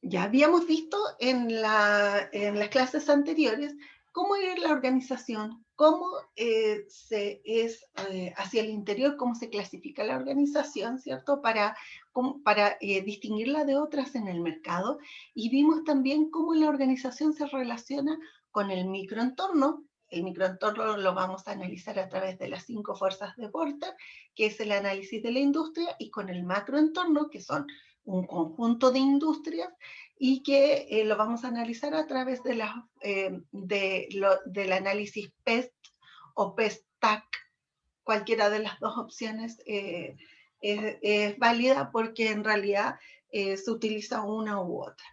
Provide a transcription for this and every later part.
Ya habíamos visto en las clases anteriores cómo es la organización, cómo hacia el interior, cómo se clasifica la organización, ¿cierto? Para distinguirla de otras en el mercado. Y vimos también cómo la organización se relaciona con el microentorno. El microentorno lo vamos a analizar a través de las 5 fuerzas de Porter, que es el análisis de la industria, y con el macroentorno, que son un conjunto de industrias y que lo vamos a analizar a través del análisis PEST o PEST-TAC. Cualquiera de las dos opciones es válida porque en realidad se utiliza una u otra.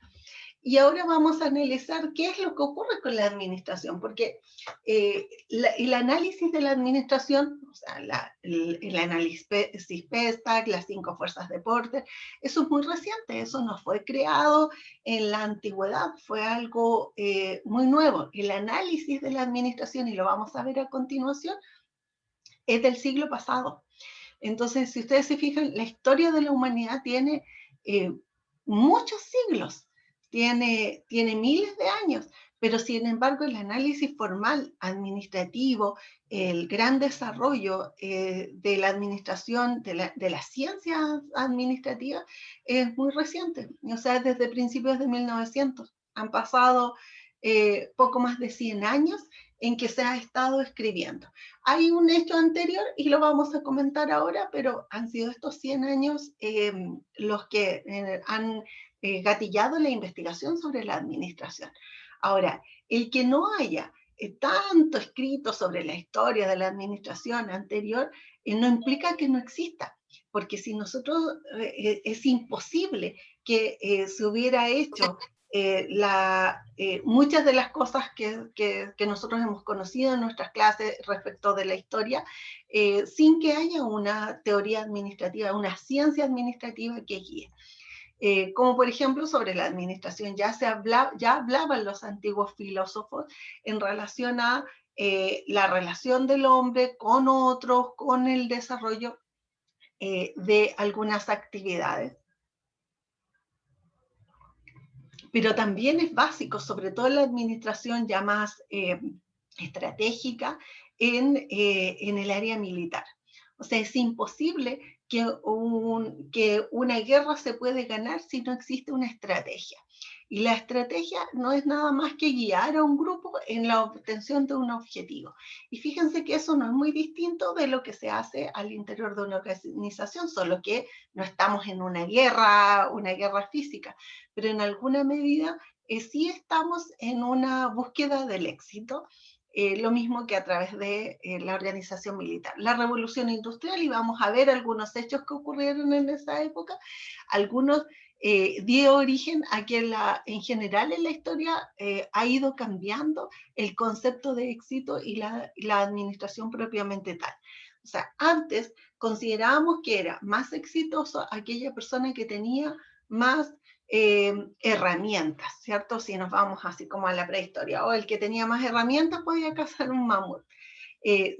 Y ahora vamos a analizar qué es lo que ocurre con la administración, porque el análisis de la administración, o sea, el análisis PESTAC, las 5 fuerzas de Porter, eso es muy reciente, eso no fue creado en la antigüedad, fue algo muy nuevo. El análisis de la administración, y lo vamos a ver a continuación, es del siglo pasado. Entonces, si ustedes se fijan, la historia de la humanidad tiene eh, muchos siglos, tiene miles de años, pero sin embargo el análisis formal, administrativo, el gran desarrollo de la administración, de las ciencias administrativas, es muy reciente, o sea, desde principios de 1900. Han pasado poco más de 100 años en que se ha estado escribiendo. Hay un hecho anterior y lo vamos a comentar ahora, pero han sido estos 100 años los que han gatillado la investigación sobre la administración. Ahora, el que no haya tanto escrito sobre la historia de la administración anterior no implica que no exista, porque si nosotros, es imposible que se hubiera hecho muchas de las cosas que nosotros hemos conocido en nuestras clases respecto de la historia, sin que haya una teoría administrativa, una ciencia administrativa que guíe. Como por ejemplo sobre la administración, ya hablaban los antiguos filósofos en relación a la relación del hombre con otros, con el desarrollo de algunas actividades. Pero también es básico, sobre todo en la administración ya más estratégica, en el área militar. O sea, es imposible que una guerra se puede ganar si no existe una estrategia. Y la estrategia no es nada más que guiar a un grupo en la obtención de un objetivo. Y fíjense que eso no es muy distinto de lo que se hace al interior de una organización, solo que no estamos en una guerra física, pero en alguna medida sí estamos en una búsqueda del éxito, lo mismo que a través de la organización militar. La revolución industrial, y vamos a ver algunos hechos que ocurrieron en esa época, algunos dio origen a que en general en la historia ha ido cambiando el concepto de éxito y la administración propiamente tal. O sea, antes considerábamos que era más exitoso aquella persona que tenía más herramientas, ¿cierto? Si nos vamos así como a la prehistoria, o el que tenía más herramientas podía cazar un mamut.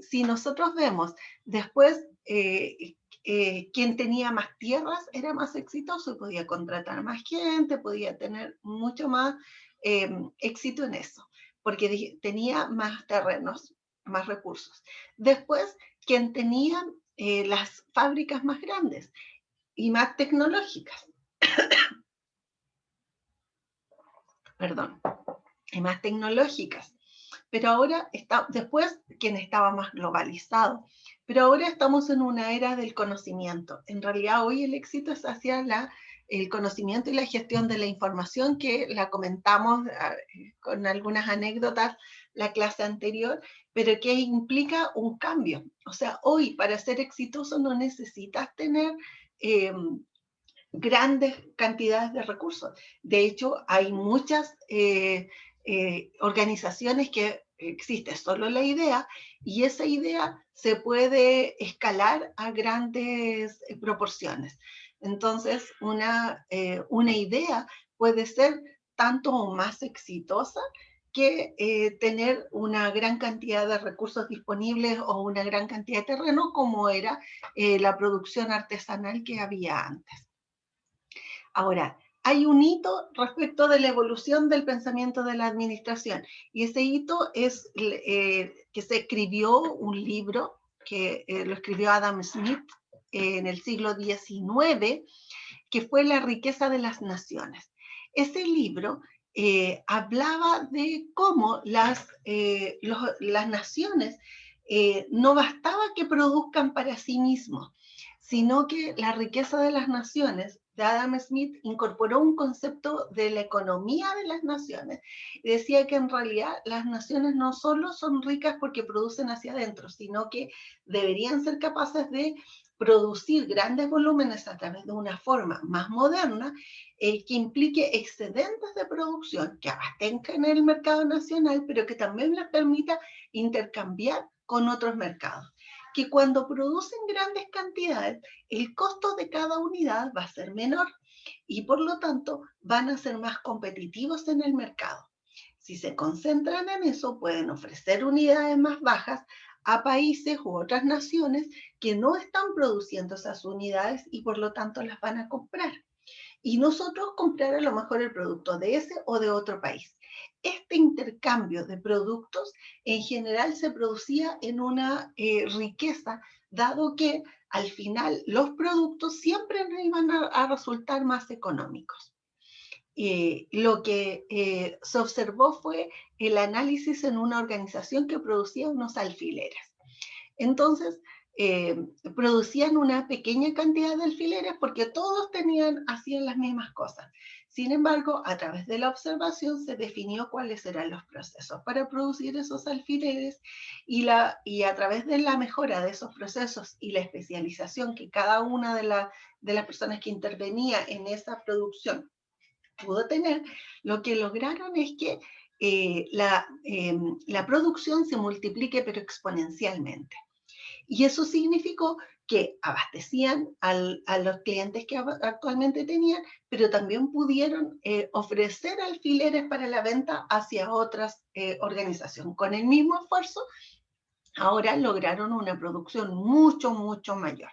Si nosotros vemos después quien tenía más tierras era más exitoso, podía contratar más gente, podía tener mucho más éxito en eso, porque tenía más terrenos, más recursos. Después, quien tenía las fábricas más grandes y más tecnológicas, perdón, y más tecnológicas. Pero ahora después quien estaba más globalizado. Pero ahora estamos en una era del conocimiento. En realidad hoy el éxito es hacia el conocimiento y la gestión de la información, que la comentamos con algunas anécdotas la clase anterior, pero que implica un cambio. O sea, hoy para ser exitoso no necesitas tener grandes cantidades de recursos. De hecho, hay muchas organizaciones que existe solo la idea, y esa idea se puede escalar a grandes proporciones. Entonces, una idea puede ser tanto o más exitosa que tener una gran cantidad de recursos disponibles o una gran cantidad de terreno, como era la producción artesanal que había antes. Ahora, hay un hito respecto de la evolución del pensamiento de la administración, y ese hito es que se escribió un libro, que lo escribió Adam Smith en el siglo XIX, que fue La riqueza de las naciones. Ese libro hablaba de cómo las naciones no bastaba que produzcan para sí mismos, sino que la riqueza de las naciones de Adam Smith incorporó un concepto de la economía de las naciones y decía que en realidad las naciones no solo son ricas porque producen hacia adentro, sino que deberían ser capaces de producir grandes volúmenes a través de una forma más moderna que implique excedentes de producción que abastezcan el mercado nacional, pero que también les permita intercambiar con otros mercados. Que cuando producen grandes cantidades, el costo de cada unidad va a ser menor y por lo tanto van a ser más competitivos en el mercado. Si se concentran en eso, pueden ofrecer unidades más bajas a países u otras naciones que no están produciendo esas unidades y por lo tanto las van a comprar. Y nosotros comprar a lo mejor el producto de ese o de otro país. Este intercambio de productos en general se producía en una riqueza, dado que al final los productos siempre nos iban a resultar más económicos. Lo que se observó fue el análisis en una organización que producía unos alfileres. Entonces, producían una pequeña cantidad de alfileres porque todos hacían las mismas cosas. Sin embargo, a través de la observación se definió cuáles eran los procesos para producir esos alfileres y a través de la mejora de esos procesos y la especialización que cada una de las personas que intervenía en esa producción pudo tener, lo que lograron es que la producción se multiplique pero exponencialmente. Y eso significó que abastecían a los clientes que actualmente tenían, pero también pudieron ofrecer alfileres para la venta hacia otras organizaciones. Con el mismo esfuerzo, ahora lograron una producción mucho, mucho mayor.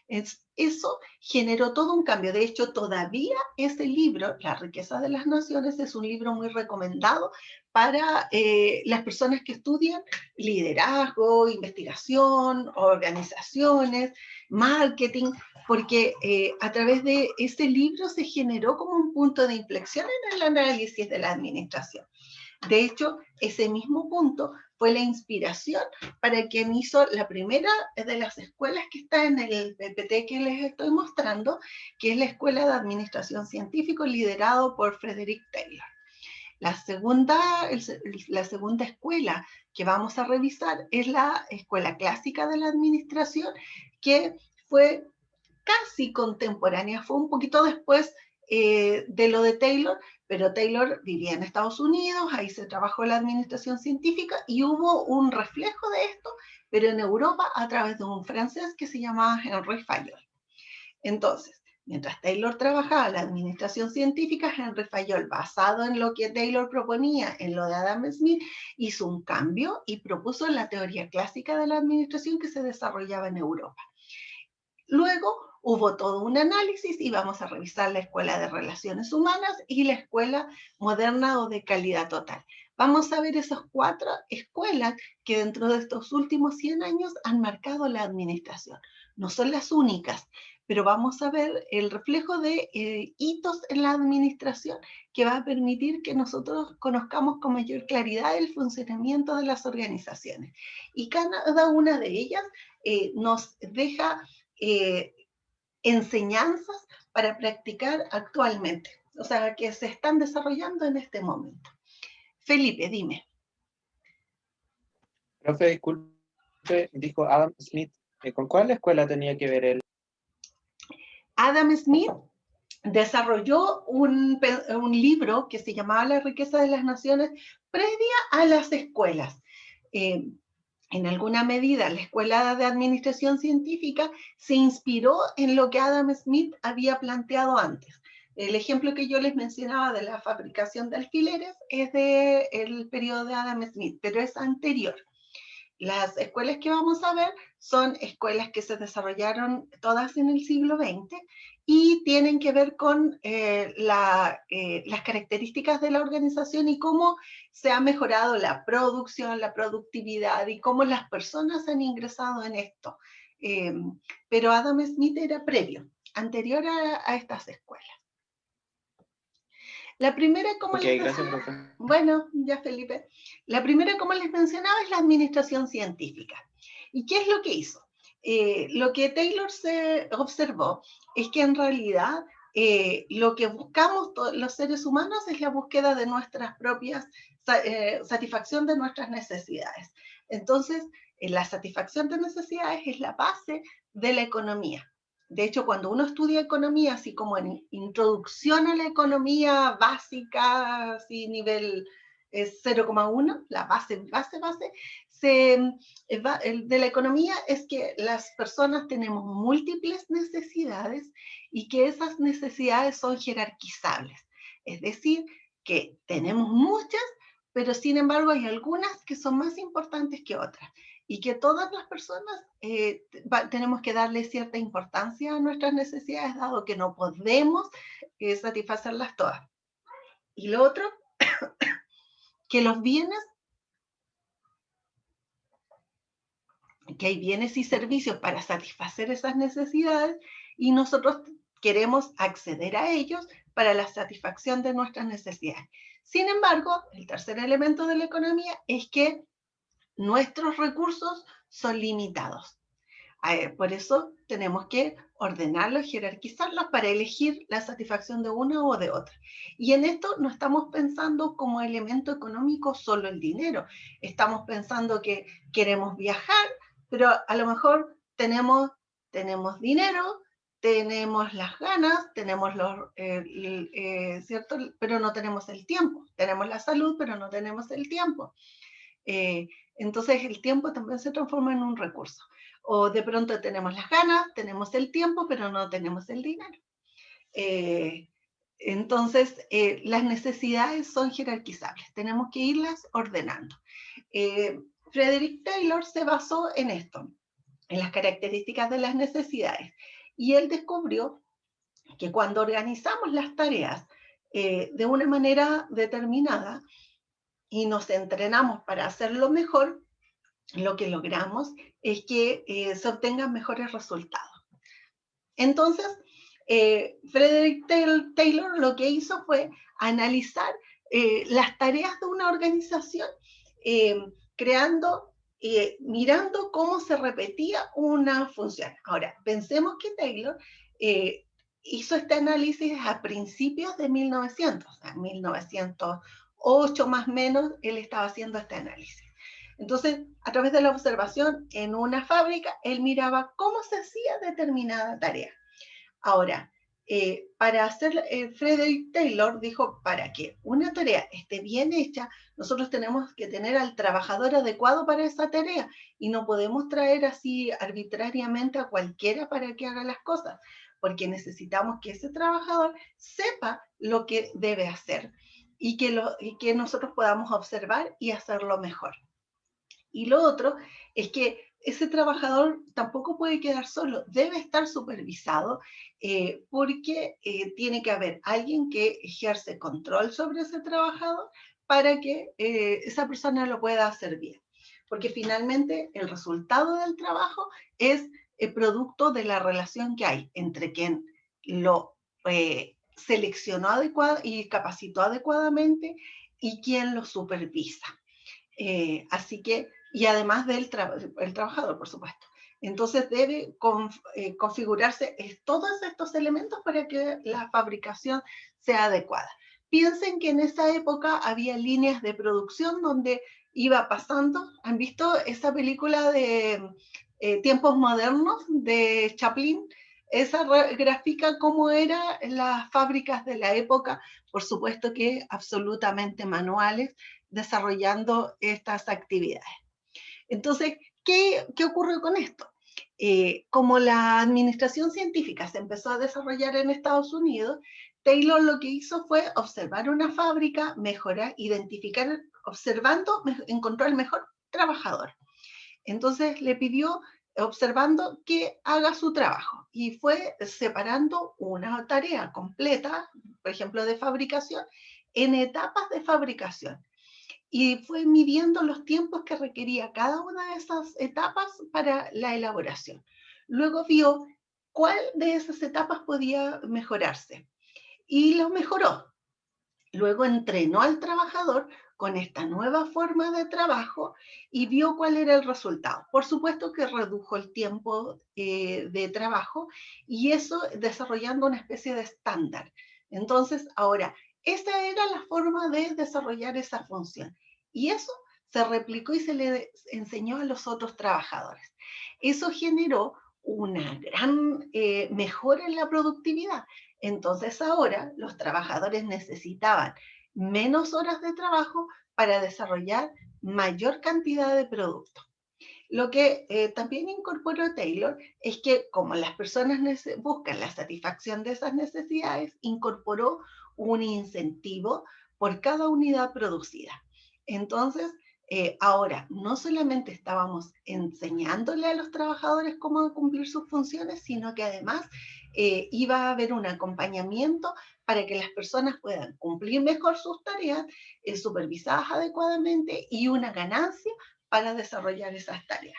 Eso generó todo un cambio. De hecho, todavía ese libro, La riqueza de las naciones, es un libro muy recomendado para las personas que estudian liderazgo, investigación, organizaciones, marketing, porque a través de ese libro se generó como un punto de inflexión en el análisis de la administración. De hecho, ese mismo punto fue la inspiración para quien hizo la primera de las escuelas que está en el PPT que les estoy mostrando, que es la Escuela de Administración Científico liderado por Frederick Taylor. La segunda escuela que vamos a revisar es la Escuela Clásica de la Administración, que fue casi contemporánea, fue un poquito después de lo de Taylor, pero Taylor vivía en Estados Unidos, ahí se trabajó la administración científica y hubo un reflejo de esto, pero en Europa a través de un francés que se llamaba Henry Fayol. Entonces, mientras Taylor trabajaba la administración científica, Henry Fayol, basado en lo que Taylor proponía, en lo de Adam Smith, hizo un cambio y propuso la teoría clásica de la administración que se desarrollaba en Europa. Luego hubo todo un análisis y vamos a revisar la Escuela de Relaciones Humanas y la Escuela Moderna o de Calidad Total. Vamos a ver esas 4 escuelas que dentro de estos últimos 100 años han marcado la administración. No son las únicas, pero vamos a ver el reflejo de hitos en la administración que va a permitir que nosotros conozcamos con mayor claridad el funcionamiento de las organizaciones. Y cada una de ellas nos deja enseñanzas para practicar actualmente, o sea, que se están desarrollando en este momento. Felipe, dime. Profe, disculpe, dijo Adam Smith, ¿con cuál escuela tenía que ver él? Adam Smith desarrolló un libro que se llamaba La riqueza de las naciones previa a las escuelas. En alguna medida, la Escuela de Administración Científica se inspiró en lo que Adam Smith había planteado antes. El ejemplo que yo les mencionaba de la fabricación de alfileres es del periodo de Adam Smith, pero es anterior. Las escuelas que vamos a ver son escuelas que se desarrollaron todas en el siglo XX y tienen que ver con las características de la organización y cómo se ha mejorado la producción, la productividad y cómo las personas han ingresado en esto. Pero Adam Smith era previo, anterior a estas escuelas. La primera, como les gracias, decía, profe. bueno, ya Felipe, la primera, como les mencionaba, es la administración científica. ¿Y qué es lo que hizo? Lo que Taylor se observó es que en realidad lo que buscamos los seres humanos es la búsqueda de nuestras propias, satisfacción de nuestras necesidades. Entonces, la satisfacción de necesidades es la base de la economía. De hecho, cuando uno estudia economía, así como en introducción a la economía básica, así nivel 0,1, la base, de la economía es que las personas tenemos múltiples necesidades y que esas necesidades son jerarquizables. Es decir, que tenemos muchas, pero sin embargo hay algunas que son más importantes que otras y que todas las personas tenemos que darle cierta importancia a nuestras necesidades, dado que no podemos satisfacerlas todas. Y lo otro, que los bienes, que hay bienes y servicios para satisfacer esas necesidades y nosotros queremos acceder a ellos para la satisfacción de nuestras necesidades. Sin embargo, el tercer elemento de la economía es que nuestros recursos son limitados. Por eso tenemos que ordenarlos, jerarquizarlos para elegir la satisfacción de una o de otra. Y en esto no estamos pensando como elemento económico solo el dinero. Estamos pensando que queremos viajar, pero a lo mejor tenemos dinero, tenemos las ganas, tenemos ¿cierto? Pero no tenemos el tiempo. Tenemos la salud, pero no tenemos el tiempo. Entonces el tiempo también se transforma en un recurso. O de pronto tenemos las ganas, tenemos el tiempo, pero no tenemos el dinero. Entonces, las necesidades son jerarquizables, tenemos que irlas ordenando. Frederick Taylor se basó en esto, en las características de las necesidades, y él descubrió que cuando organizamos las tareas de una manera determinada y nos entrenamos para hacerlo mejor, lo que logramos es que se obtengan mejores resultados. Entonces, Frederick Taylor lo que hizo fue analizar las tareas de una organización, mirando cómo se repetía una función. Ahora, pensemos que Taylor hizo este análisis a principios de 1900, o sea, 1908 más o menos, él estaba haciendo este análisis. Entonces, a través de la observación en una fábrica, él miraba cómo se hacía determinada tarea. Ahora, para hacer, Frederick Taylor dijo, para que una tarea esté bien hecha, nosotros tenemos que tener al trabajador adecuado para esa tarea y no podemos traer así arbitrariamente a cualquiera para que haga las cosas, porque necesitamos que ese trabajador sepa lo que debe hacer y que nosotros podamos observar y hacerlo mejor. Y lo otro es que ese trabajador tampoco puede quedar solo, debe estar supervisado porque tiene que haber alguien que ejerce control sobre ese trabajador para que esa persona lo pueda hacer bien. Porque finalmente el resultado del trabajo es el producto de la relación que hay entre quien lo seleccionó y capacitó adecuadamente y quien lo supervisa. Así que, y además del el trabajador, por supuesto. Entonces debe configurarse todos estos elementos para que la fabricación sea adecuada. Piensen que en esa época había líneas de producción donde iba pasando. ¿Han visto esa película de Tiempos Modernos de Chaplin? Esa grafica cómo eran las fábricas de la época, por supuesto que absolutamente manuales, desarrollando estas actividades. Entonces, ¿qué ocurre con esto? Como la administración científica se empezó a desarrollar en Estados Unidos, Taylor lo que hizo fue observar una fábrica, mejorar, identificar, observando, encontró el mejor trabajador. Entonces le pidió, observando que haga su trabajo, y fue separando una tarea completa, por ejemplo, de fabricación, en etapas de fabricación. Y fue midiendo los tiempos que requería cada una de esas etapas para la elaboración. Luego vio cuál de esas etapas podía mejorarse y lo mejoró. Luego entrenó al trabajador con esta nueva forma de trabajo y vio cuál era el resultado. Por supuesto que redujo el tiempo de trabajo, y eso desarrollando una especie de estándar. Entonces, ahora, esa era la forma de desarrollar esa función. Y eso se replicó y se le enseñó a los otros trabajadores. Eso generó una gran mejora en la productividad. Entonces ahora los trabajadores necesitaban menos horas de trabajo para desarrollar mayor cantidad de productos. Lo que también incorporó Taylor es que, como las personas buscan la satisfacción de esas necesidades, incorporó un incentivo por cada unidad producida. Entonces, ahora no solamente estábamos enseñándole a los trabajadores cómo cumplir sus funciones, sino que además iba a haber un acompañamiento para que las personas puedan cumplir mejor sus tareas, supervisadas adecuadamente, y una ganancia para desarrollar esas tareas.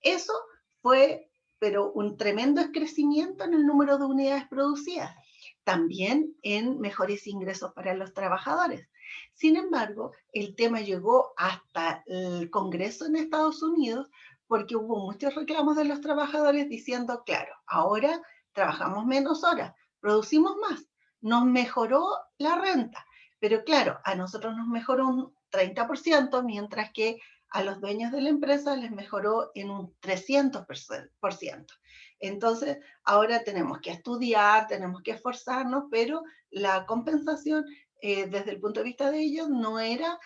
Eso fue, pero un tremendo crecimiento en el número de unidades producidas, también en mejores ingresos para los trabajadores. Sin embargo, el tema llegó hasta el Congreso en Estados Unidos, porque hubo muchos reclamos de los trabajadores diciendo, claro, ahora trabajamos menos horas, producimos más, nos mejoró la renta, pero claro, a nosotros nos mejoró un 30%, mientras que a los dueños de la empresa les mejoró en un 300%. Entonces, ahora tenemos que estudiar, tenemos que esforzarnos, pero la compensación desde el punto de vista de ellos no era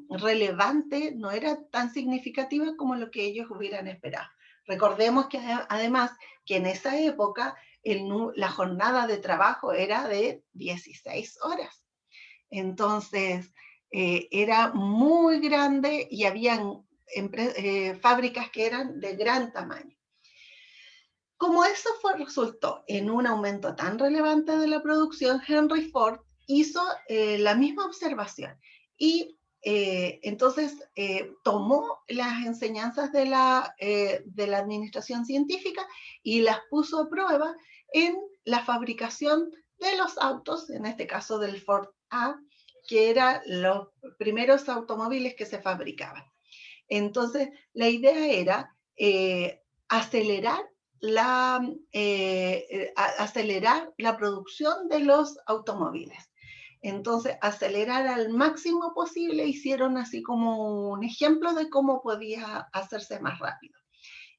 relevante, no era tan significativa como lo que ellos hubieran esperado. Recordemos que además que en esa época la jornada de trabajo era de 16 horas. Entonces, era muy grande y habían fábricas que eran de gran tamaño. Como eso resultó en un aumento tan relevante de la producción, Henry Ford hizo la misma observación y entonces tomó las enseñanzas de la administración científica y las puso a prueba en la fabricación de los autos, en este caso del Ford A, que eran los primeros automóviles que se fabricaban. Entonces, la idea era acelerar acelerar la producción de los automóviles. Entonces, acelerar al máximo posible, hicieron así como un ejemplo de cómo podía hacerse más rápido.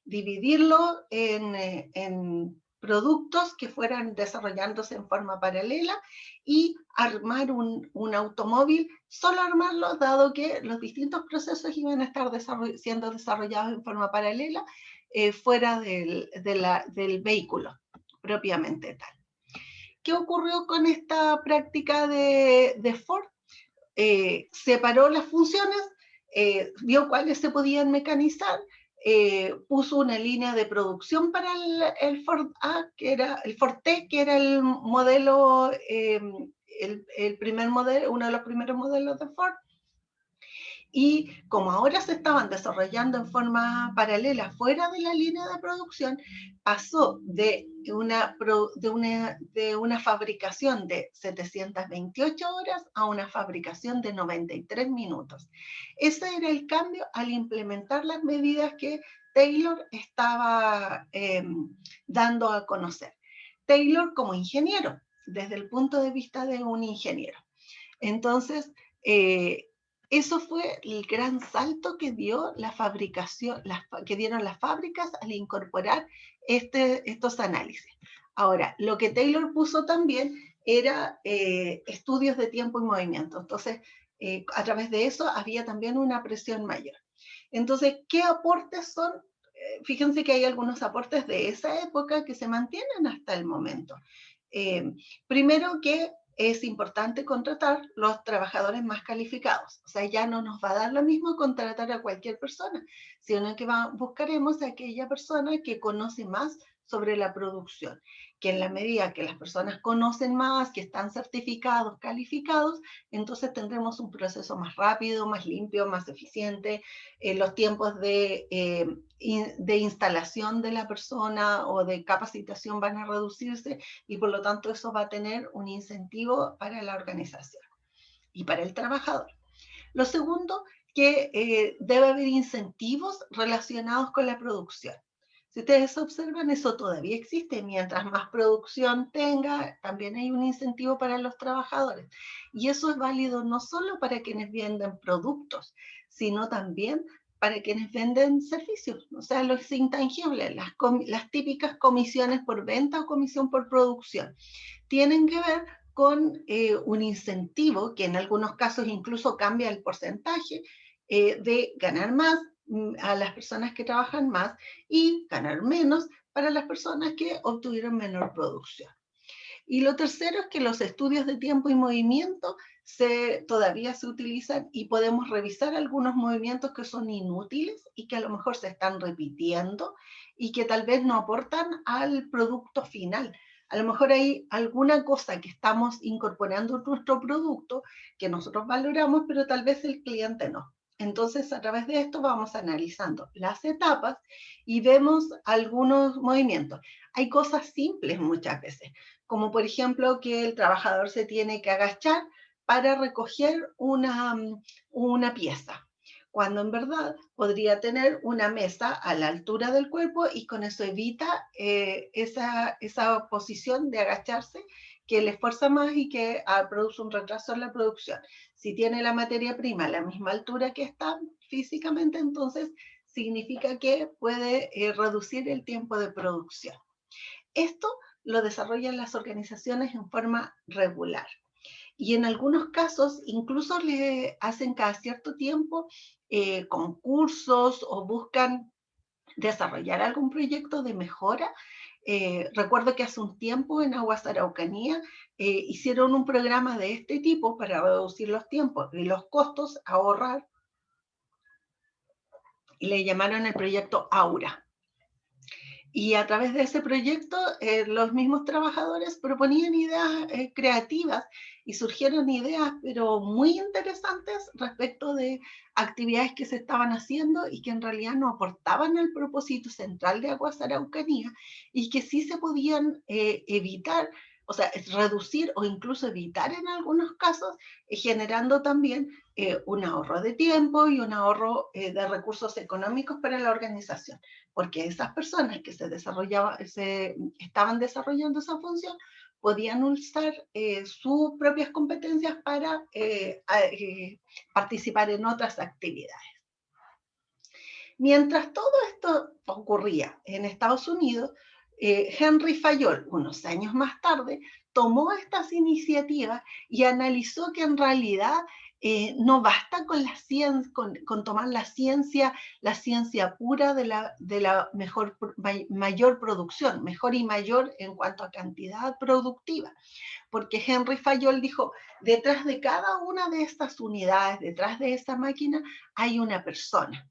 Dividirlo en productos que fueran desarrollándose en forma paralela y armar un automóvil, solo armarlo, dado que los distintos procesos iban a estar siendo desarrollados en forma paralela fuera del vehículo propiamente tal. ¿Qué ocurrió con esta práctica de Ford? Separó las funciones, vio cuáles se podían mecanizar, puso una línea de producción para el Ford A, que era el Ford T, que era el modelo, el primer modelo, uno de los primeros modelos de Ford. Y como ahora se estaban desarrollando en forma paralela fuera de la línea de producción, pasó de una fabricación de 728 horas a una fabricación de 93 minutos. Ese era el cambio al implementar las medidas que Taylor estaba dando a conocer. Taylor como ingeniero, desde el punto de vista de un ingeniero. Entonces, eso fue el gran salto que dio la fabricación, que dieron las fábricas al incorporar estos análisis. Ahora, lo que Taylor puso también era estudios de tiempo y movimiento. Entonces, a través de eso había también una presión mayor. Entonces, ¿qué aportes son? Fíjense que hay algunos aportes de esa época que se mantienen hasta el momento. Primero que es importante contratar los trabajadores más calificados. O sea, ya no nos va a dar lo mismo contratar a cualquier persona, sino que buscaremos a aquella persona que conoce más sobre la producción, que en la medida que las personas conocen más, que están certificados, calificados, entonces tendremos un proceso más rápido, más limpio, más eficiente. Los tiempos de instalación de la persona o de capacitación van a reducirse y por lo tanto eso va a tener un incentivo para la organización y para el trabajador. Lo segundo, que debe haber incentivos relacionados con la producción. Si ustedes observan, eso todavía existe. Mientras más producción tenga, también hay un incentivo para los trabajadores. Y eso es válido no solo para quienes venden productos, sino también para quienes venden servicios, o sea, los intangibles, las típicas comisiones por venta o comisión por producción. Tienen que ver con un incentivo que en algunos casos incluso cambia el porcentaje de ganar más a las personas que trabajan más y ganar menos para las personas que obtuvieron menor producción. Y lo tercero es que los estudios de tiempo y movimiento todavía se utilizan y podemos revisar algunos movimientos que son inútiles y que a lo mejor se están repitiendo y que tal vez no aportan al producto final. A lo mejor hay alguna cosa que estamos incorporando en nuestro producto que nosotros valoramos, pero tal vez el cliente no. Entonces, a través de esto vamos analizando las etapas y vemos algunos movimientos. Hay cosas simples muchas veces, como por ejemplo que el trabajador se tiene que agachar para recoger una pieza, cuando en verdad podría tener una mesa a la altura del cuerpo y con eso evita esa posición de agacharse que le esfuerza más y que produce un retraso en la producción. Si tiene la materia prima a la misma altura que está físicamente, entonces significa que puede reducir el tiempo de producción. Esto lo desarrollan las organizaciones en forma regular. Y en algunos casos incluso le hacen cada cierto tiempo concursos o buscan desarrollar algún proyecto de mejora. Recuerdo que hace un tiempo en Aguas Araucanía hicieron un programa de este tipo para reducir los tiempos y los costos, ahorrar, y le llamaron el proyecto Aura. Y a través de ese proyecto, los mismos trabajadores proponían ideas creativas y surgieron ideas, pero muy interesantes respecto de actividades que se estaban haciendo y que en realidad no aportaban al propósito central de Aguas Araucanía y que sí se podían evitar, o sea, reducir o incluso evitar en algunos casos, generando también un ahorro de tiempo y un ahorro de recursos económicos para la organización, porque esas personas que estaban desarrollando esa función podían usar sus propias competencias para participar en otras actividades. Mientras todo esto ocurría en Estados Unidos, Henry Fayol, unos años más tarde, tomó estas iniciativas y analizó que en realidad no basta con con tomar la ciencia pura de la mayor producción, mejor y mayor en cuanto a cantidad productiva, porque Henry Fayol dijo, detrás de cada una de estas unidades, detrás de esa máquina, hay una persona.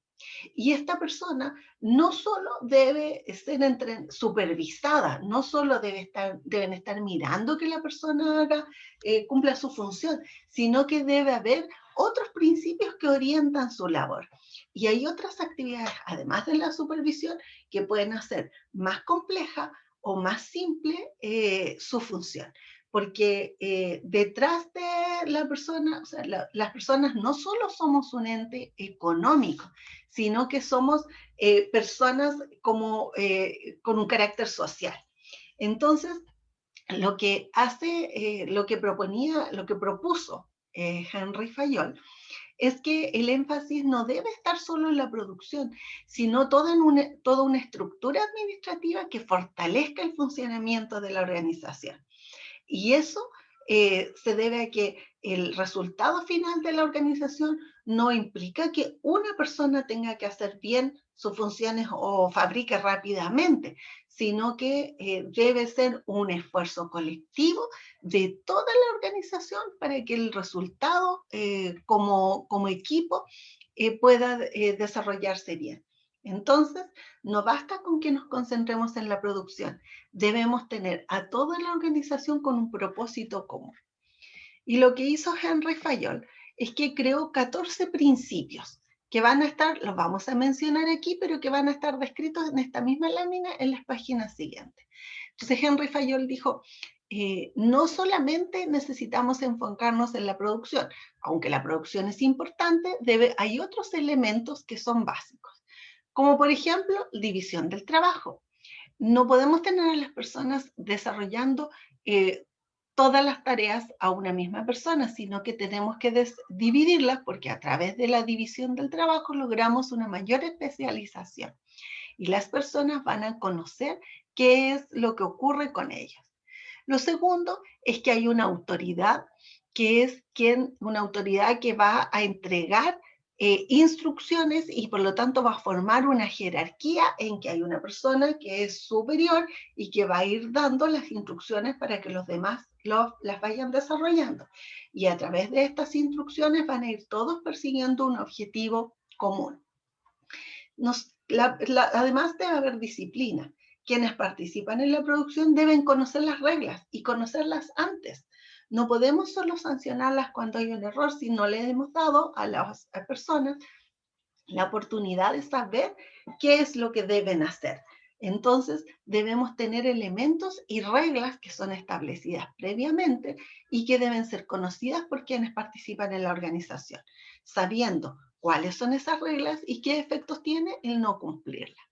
Y esta persona no solo debe ser supervisada, no solo deben estar mirando que la persona cumpla su función, sino que debe haber otros principios que orientan su labor. Y hay otras actividades, además de la supervisión, que pueden hacer más compleja o más simple su función. Porque detrás de la persona, o sea, las personas no solo somos un ente económico, sino que somos personas con un carácter social. Entonces, lo que propuso Henry Fayol es que el énfasis no debe estar solo en la producción, sino toda una estructura administrativa que fortalezca el funcionamiento de la organización. Y eso se debe a que el resultado final de la organización no implica que una persona tenga que hacer bien sus funciones o fabrique rápidamente, sino que debe ser un esfuerzo colectivo de toda la organización para que el resultado como equipo pueda desarrollarse bien. Entonces, no basta con que nos concentremos en la producción, debemos tener a toda la organización con un propósito común. Y lo que hizo Henry Fayol es que creó 14 principios que van a estar, los vamos a mencionar aquí, pero que van a estar descritos en esta misma lámina en las páginas siguientes. Entonces Henry Fayol dijo, no solamente necesitamos enfocarnos en la producción, aunque la producción es importante, hay otros elementos que son básicos, como por ejemplo división del trabajo. No podemos tener a las personas desarrollando todas las tareas a una misma persona, sino que tenemos que dividirlas porque a través de la división del trabajo logramos una mayor especialización y las personas van a conocer qué es lo que ocurre con ellos. Lo segundo es que hay una autoridad que es una autoridad que va a entregar instrucciones y por lo tanto va a formar una jerarquía en que hay una persona que es superior y que va a ir dando las instrucciones para que los demás las vayan desarrollando. Y a través de estas instrucciones van a ir todos persiguiendo un objetivo común. Además debe haber disciplina. Quienes participan en la producción deben conocer las reglas y conocerlas antes. No podemos solo sancionarlas cuando hay un error si no le hemos dado a las personas la oportunidad de saber qué es lo que deben hacer. Entonces, debemos tener elementos y reglas que son establecidas previamente y que deben ser conocidas por quienes participan en la organización, sabiendo cuáles son esas reglas y qué efectos tiene el no cumplirlas.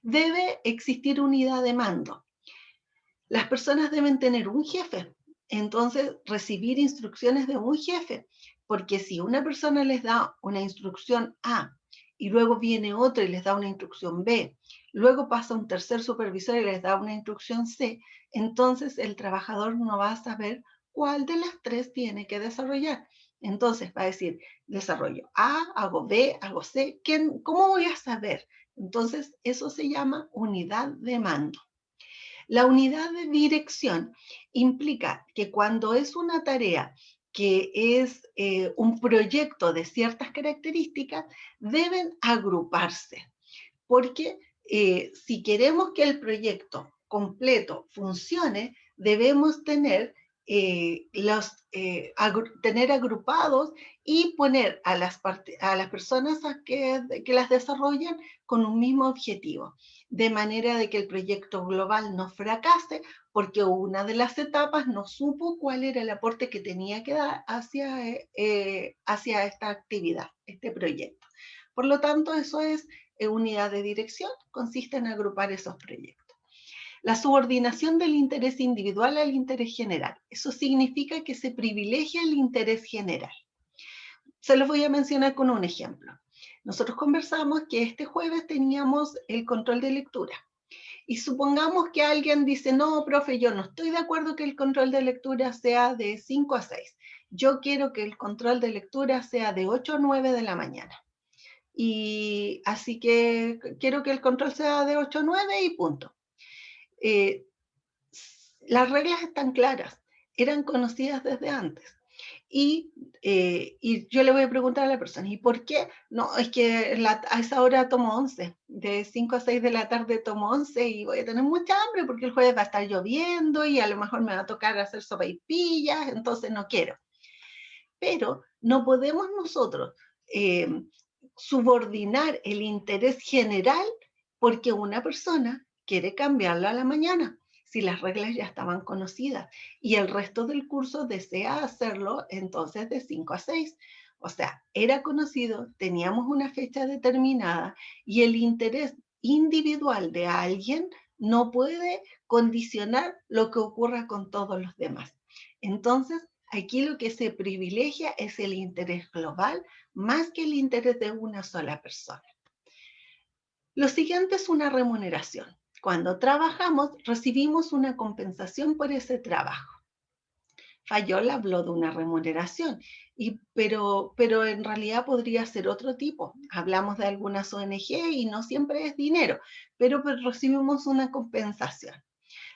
Debe existir unidad de mando. Las personas deben tener un jefe, entonces recibir instrucciones de un jefe, porque si una persona les da una instrucción A y luego viene otra y les da una instrucción B, luego pasa un tercer supervisor y les da una instrucción C, entonces el trabajador no va a saber cuál de las tres tiene que desarrollar. Entonces va a decir, desarrollo A, hago B, hago C, ¿cómo voy a saber? Entonces eso se llama unidad de mando. La unidad de dirección implica que cuando es una tarea que es un proyecto de ciertas características, deben agruparse, porque si queremos que el proyecto completo funcione, debemos tener, tener agrupados y poner a las personas que las desarrollan con un mismo objetivo, de manera de que el proyecto global no fracase porque una de las etapas no supo cuál era el aporte que tenía que dar hacia esta actividad, este proyecto. Por lo tanto, eso es unidad de dirección, consiste en agrupar esos proyectos. La subordinación del interés individual al interés general. Eso significa que se privilegia el interés general. Se los voy a mencionar con un ejemplo. Nosotros conversamos que este jueves teníamos el control de lectura. Y supongamos que alguien dice, no, profe, yo no estoy de acuerdo que el control de lectura sea de 5 a 6. Yo quiero que el control de lectura sea de 8 a 9 de la mañana. Y así que quiero que el control sea de 8 a 9 y punto. Las reglas están claras, eran conocidas desde antes. Y yo le voy a preguntar a la persona, ¿y por qué? No, es que a esa hora tomo 11, de 5 a 6 de la tarde tomo 11 y voy a tener mucha hambre porque el jueves va a estar lloviendo y a lo mejor me va a tocar hacer sopaipillas, entonces no quiero. Pero no podemos nosotros subordinar el interés general porque una persona quiere cambiarlo a la mañana, si las reglas ya estaban conocidas y el resto del curso desea hacerlo entonces de 5 a 6. O sea, era conocido, teníamos una fecha determinada y el interés individual de alguien no puede condicionar lo que ocurra con todos los demás. Entonces, aquí lo que se privilegia es el interés global más que el interés de una sola persona. Lo siguiente es una remuneración. Cuando trabajamos, recibimos una compensación por ese trabajo. Fayol habló de una remuneración, pero en realidad podría ser otro tipo. Hablamos de algunas ONG y no siempre es dinero, pero pues recibimos una compensación.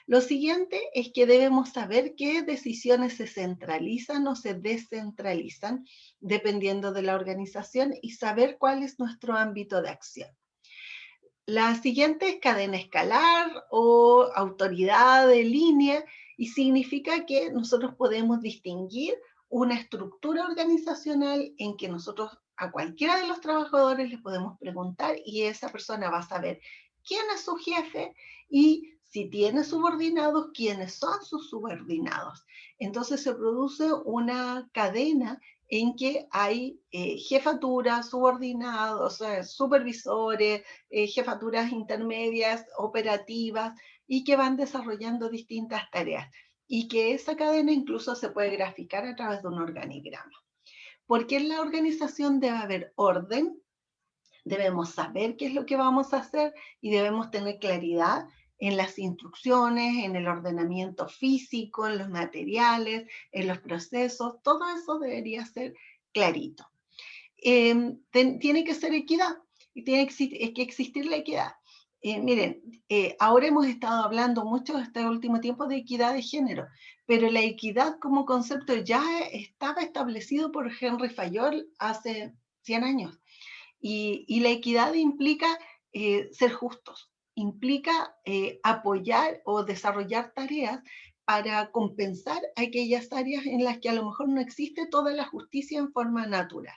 Lo siguiente es que debemos saber qué decisiones se centralizan o se descentralizan dependiendo de la organización y saber cuál es nuestro ámbito de acción. La siguiente es cadena escalar o autoridad de línea y significa que nosotros podemos distinguir una estructura organizacional en que nosotros a cualquiera de los trabajadores le podemos preguntar y esa persona va a saber quién es su jefe y si tiene subordinados, quiénes son sus subordinados. Entonces se produce una cadena en que hay jefaturas, subordinados, supervisores, jefaturas intermedias, operativas, y que van desarrollando distintas tareas. Y que esa cadena incluso se puede graficar a través de un organigrama. Porque en la organización debe haber orden, debemos saber qué es lo que vamos a hacer y debemos tener claridad en las instrucciones, en el ordenamiento físico, en los materiales, en los procesos, todo eso debería ser clarito. Tiene que ser equidad y tiene que existir la equidad. Miren, ahora hemos estado hablando mucho este último tiempo de equidad de género, pero la equidad como concepto ya estaba establecido por Henry Fayol hace 100 años. Y la equidad implica ser justos, implica apoyar o desarrollar tareas para compensar aquellas áreas en las que a lo mejor no existe toda la justicia en forma natural.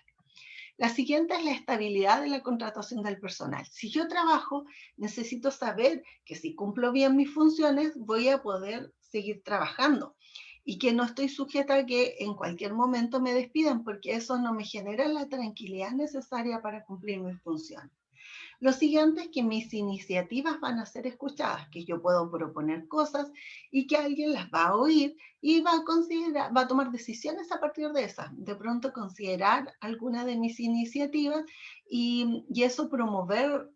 La siguiente es la estabilidad de la contratación del personal. Si yo trabajo, necesito saber que si cumplo bien mis funciones, voy a poder seguir trabajando y que no estoy sujeta a que en cualquier momento me despidan, porque eso no me genera la tranquilidad necesaria para cumplir mis funciones. Lo siguiente es que mis iniciativas van a ser escuchadas, que yo puedo proponer cosas y que alguien las va a oír y va a considerar, va a tomar decisiones a partir de esas. De pronto considerar alguna de mis iniciativas y eso promover,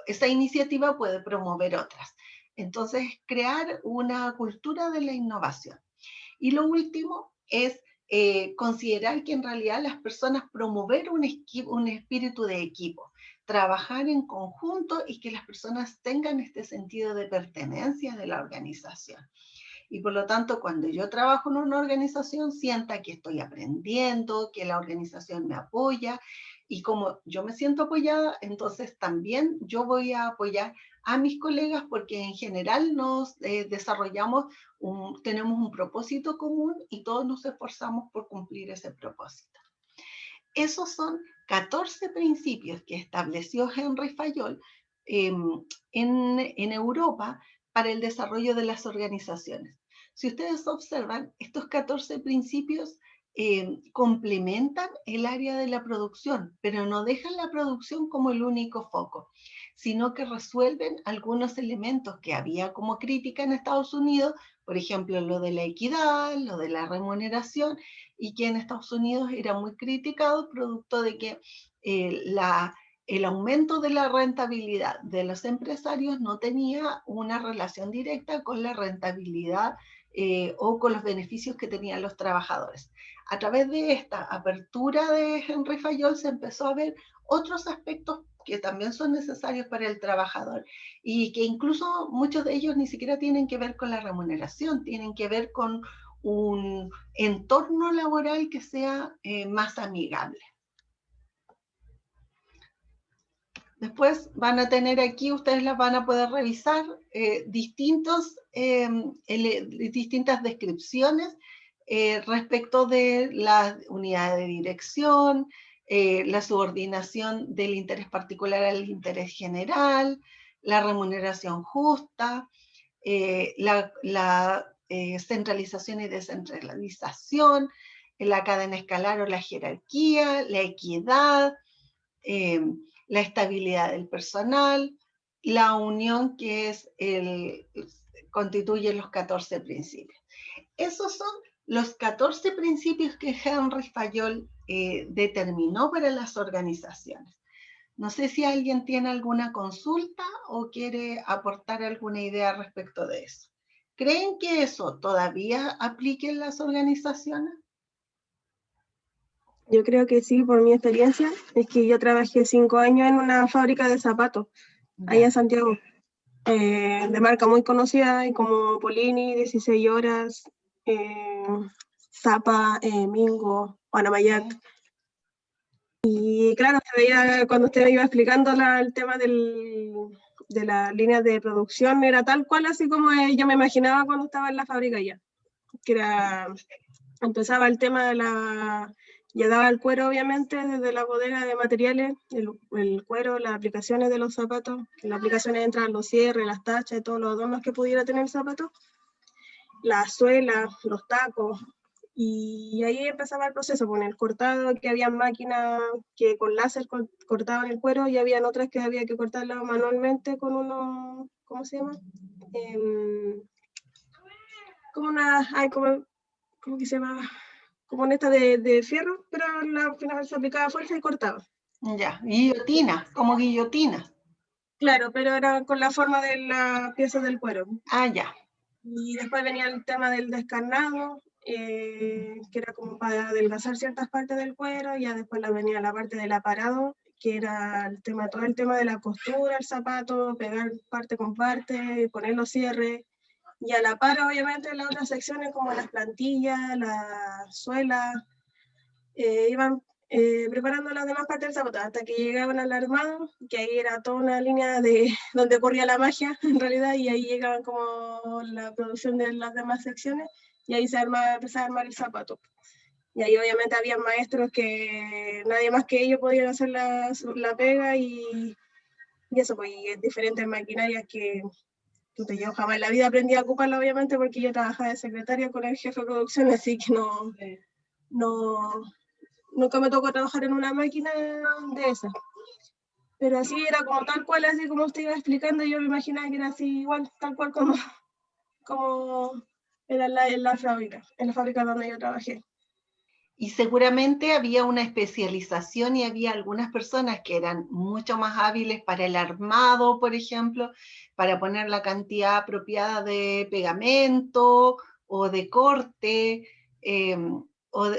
esa iniciativa puede promover otras. Entonces, crear una cultura de la innovación. Y lo último es considerar que en realidad las personas promover un espíritu de equipo, trabajar en conjunto y que las personas tengan este sentido de pertenencia de la organización. Y por lo tanto, cuando yo trabajo en una organización, sienta que estoy aprendiendo, que la organización me apoya, y como yo me siento apoyada, entonces también yo voy a apoyar a mis colegas porque en general nos desarrollamos, tenemos un propósito común y todos nos esforzamos por cumplir ese propósito. Esos son 14 principios que estableció Henry Fayol en Europa para el desarrollo de las organizaciones. Si ustedes observan, estos 14 principios complementan el área de la producción, pero no dejan la producción como el único foco, sino que resuelven algunos elementos que había como crítica en Estados Unidos, por ejemplo, lo de la equidad, lo de la remuneración, y que en Estados Unidos era muy criticado producto de que el aumento de la rentabilidad de los empresarios no tenía una relación directa con la rentabilidad o con los beneficios que tenían los trabajadores. A través de esta apertura de Henry Fayol se empezó a ver otros aspectos que también son necesarios para el trabajador y que incluso muchos de ellos ni siquiera tienen que ver con la remuneración, tienen que ver con un entorno laboral que sea más amigable. Después van a tener aquí, ustedes las van a poder revisar, distintas descripciones respecto de la unidad de dirección, la subordinación del interés particular al interés general, la remuneración justa, la centralización y descentralización, la cadena escalar o la jerarquía, la equidad, la estabilidad del personal, la unión que es constituye los 14 principios. Esos son los 14 principios que Henry Fayol determinó para las organizaciones. No sé si alguien tiene alguna consulta o quiere aportar alguna idea respecto de eso. ¿Creen que eso todavía aplique en las organizaciones? Yo creo que sí, por mi experiencia, es que yo trabajé 5 años en una fábrica de zapatos, allá en Santiago, de marca muy conocida, y como Polini, 16 horas, Zapa, Mingo, Guanamayac. Y claro, se veía, cuando usted me iba explicando el tema de las líneas de producción, era tal cual así como yo me imaginaba cuando estaba en la fábrica ya, que era, empezaba el tema de llegaba el cuero obviamente desde la bodega de materiales, el cuero, las aplicaciones de los zapatos, que en las aplicaciones entran los cierres, las tachas y todos los adornos que pudiera tener el zapato, las suelas, los tacos, y ahí empezaba el proceso con el cortado, que había máquinas que con láser cortaban el cuero, y habían otras que había que cortarlas manualmente con unos, ¿cómo se llama? Como una, ay, ¿cómo que se llama? Como una esta de fierro, pero al final se aplicaba fuerza y cortaba. Ya, guillotina, como guillotina. Claro, pero era con la forma de las piezas del cuero. Ah, ya. Y después venía el tema del descarnado, que era como para adelgazar ciertas partes del cuero, y ya después venía la parte del aparado, que era todo el tema de la costura, el zapato, pegar parte con parte, poner los cierres, y a la par obviamente las otras secciones como las plantillas, la suela, iban preparando las demás partes del zapato hasta que llegaban al armado, que ahí era toda una línea de donde corría la magia en realidad, y ahí llegaban como la producción de las demás secciones, y ahí empezaba a armar el zapato. Y ahí obviamente había maestros que nadie más que ellos podían hacer la pega, y eso, pues, y diferentes maquinarias que yo jamás en la vida aprendí a ocuparla, obviamente, porque yo trabajaba de secretaria con el jefe de producción, así que nunca me tocó trabajar en una máquina de esas. Pero así era como tal cual, así como usted iba explicando, yo me imaginaba que era así igual, tal cual como era en la fábrica donde yo trabajé. Y seguramente había una especialización y había algunas personas que eran mucho más hábiles para el armado, por ejemplo, para poner la cantidad apropiada de pegamento o de corte, o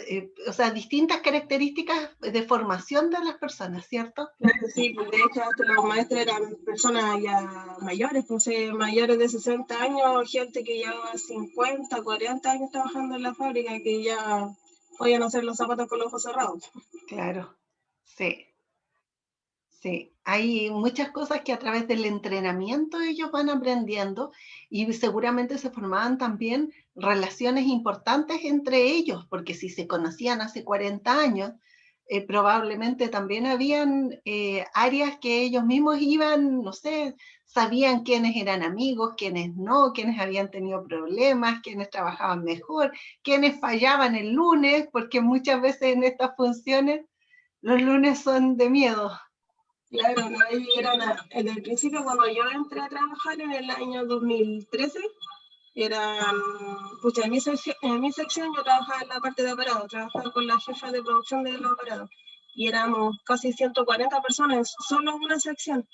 sea, distintas características de formación de las personas, ¿cierto? Claro, sí, de hecho hasta los maestros eran personas ya mayores, pues mayores de 60 años, gente que llevaba 50, 40 años trabajando en la fábrica, que ya podían hacer los zapatos con los ojos cerrados. Claro, sí. Sí, hay muchas cosas que a través del entrenamiento ellos van aprendiendo, y seguramente se formaban también relaciones importantes entre ellos, porque si se conocían hace 40 años, probablemente también habían áreas que ellos mismos iban, no sé, sabían quiénes eran amigos, quiénes no, quiénes habían tenido problemas, quiénes trabajaban mejor, quiénes fallaban el lunes, porque muchas veces en estas funciones los lunes son de miedo. Claro, en el principio cuando yo entré a trabajar en el año 2013, pucha, en mi sección yo trabajaba en la parte de aparados, trabajaba con la jefa de producción de los aparados, y éramos casi 140 personas, solo en una sección,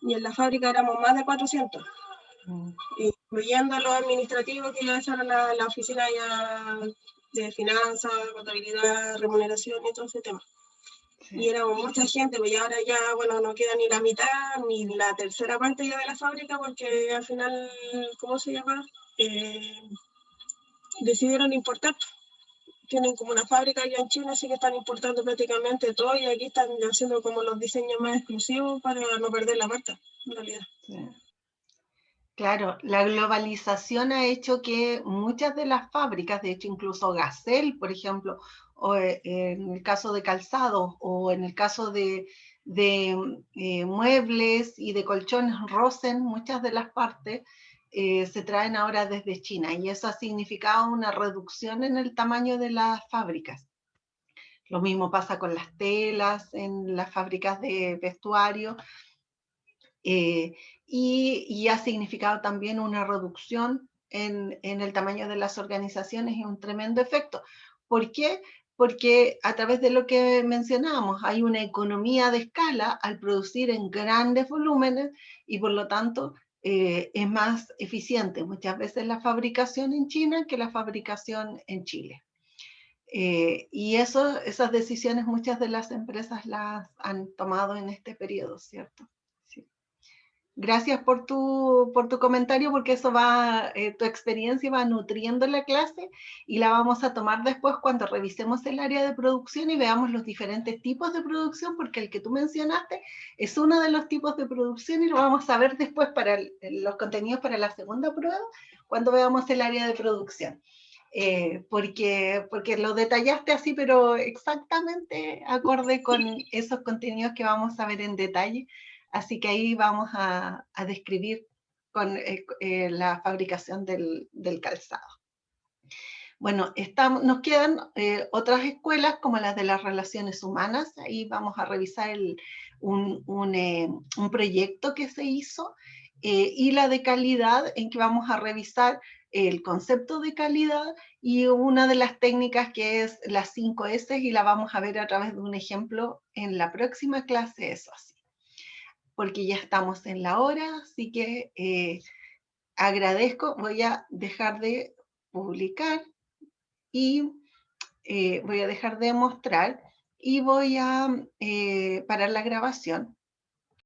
y en la fábrica éramos más de 400, incluyendo los administrativos que ya estaban en la oficina ya de finanzas, contabilidad, remuneración y todo ese tema. Y éramos mucha gente, pues ahora ya, bueno, no queda ni la mitad, ni la tercera parte ya de la fábrica, porque al final, ¿cómo se llama? Decidieron importar. Tienen como una fábrica allá en China, así que están importando prácticamente todo, y aquí están haciendo como los diseños más exclusivos para no perder la marca, en realidad. Sí. Claro, la globalización ha hecho que muchas de las fábricas, de hecho incluso Gazelle, por ejemplo, o en el caso de calzados, o en el caso de muebles y de colchones Rosen, muchas de las partes se traen ahora desde China, y eso ha significado una reducción en el tamaño de las fábricas. Lo mismo pasa con las telas en las fábricas de vestuario. Y ha significado también una reducción en el tamaño de las organizaciones, y un tremendo efecto. ¿Por qué? Porque a través de lo que mencionábamos, hay una economía de escala al producir en grandes volúmenes, y por lo tanto es más eficiente muchas veces la fabricación en China que la fabricación en Chile. Y esas decisiones muchas de las empresas las han tomado en este periodo, ¿cierto? Sí. Gracias por tu comentario, porque eso va, tu experiencia va nutriendo la clase y la vamos a tomar después cuando revisemos el área de producción y veamos los diferentes tipos de producción, porque el que tú mencionaste es uno de los tipos de producción y lo vamos a ver después para los contenidos para la segunda prueba, cuando veamos el área de producción. Porque lo detallaste así, pero exactamente acorde con esos contenidos que vamos a ver en detalle. Así que ahí vamos a describir con la fabricación del calzado. Bueno, nos quedan otras escuelas como las de las relaciones humanas. Ahí vamos a revisar un proyecto que se hizo y la de calidad, en que vamos a revisar el concepto de calidad y una de las técnicas que es las 5 S, y la vamos a ver a través de un ejemplo en la próxima clase, eso así. Porque ya estamos en la hora, así que agradezco, voy a dejar de publicar y voy a dejar de mostrar y voy a parar la grabación.